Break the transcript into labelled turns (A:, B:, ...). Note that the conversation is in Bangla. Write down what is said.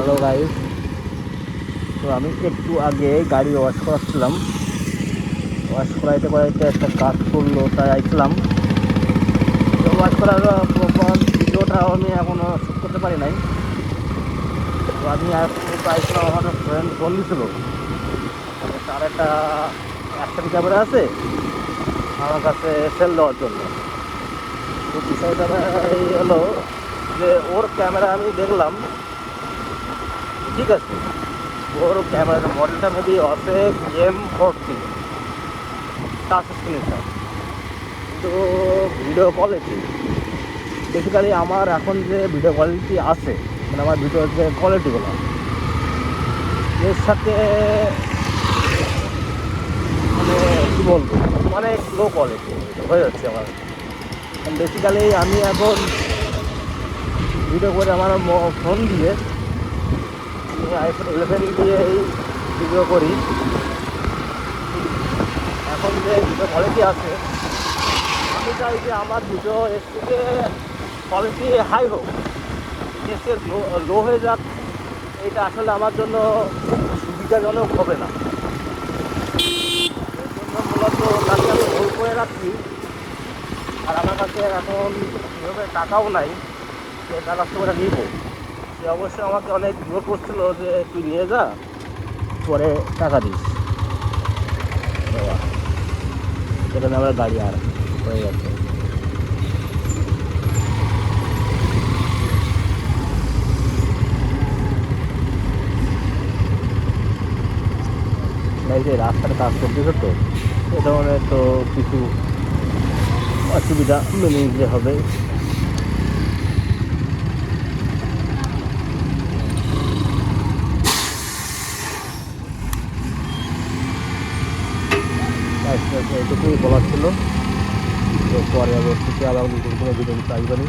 A: Hello guys. তো আমি একটু আগে গাড়ি ওয়াশ করাচ্ছিলাম। ওয়াশ করাইতে করাইতে একটা কাজ করলো, তাই আইছিলাম। তো ওয়াশ করার প্রপার ভিডিওটা আমি এখনও শ্যুট করতে পারি নাই। তো আমি আইছিলাম, আমার ফ্রেন্ড ফোন দিছিল, তার একটা অ্যাকশন ক্যামেরা আছে আমার কাছে সেল দেওয়ার জন্য। তো বিষয়টা এই হলো যে ওর ক্যামেরা আমি দেখলাম, ঠিক আছে, ওর ক্যামেরার মডেলটা মেবি আছে M40 টাচ স্ক্রিনটা। তো ভিডিও কোয়ালিটি বেসিক্যালি আমার এখন যে ভিডিও কোয়ালিটি আছে, মানে আমার ভিডিওর যে কোয়ালিটিগুলো, এর সাথে মানে কী বলবো, অনেক লো কোয়ালিটি হয়ে যাচ্ছে আমার। বেসিক্যালি আমি এখন ভিডিও করে আমার ফোন দিয়ে, আমি আইফোন 11 দিয়ে এই ভিডিও করি। এখন যে ভিডিও কোয়ালিটি আছে, আমি চাই যে আমার ভিডিও এর থেকে কোয়ালিটি হাই হোক, এসে লো হয়ে যাক। এটা আসলে আমার জন্য সুবিধাজনক হবে না। এর জন্য মূলত তাকে আমি হোল্ড করে রাখছি। আর আমার কাছে এখন সেভাবে টাকাও নাই যে তার কাছ থেকে নিব। সে অবশ্যই আমাকে অনেক জোর করছিল যে তুই নিয়ে যা, পরে টাকা দিস। বাবা, সেখানে আমার গাড়ি আর হয়ে গেছে। এই যে রাস্তার কাজ করতেছে, তো এ ধরনের তো কিছু অসুবিধা মেনে নিতে হবে। এটুকুই বলার ছিল। তো পরে অবশ্যই আবার নতুন কোনো ভিডিও চাইবেন।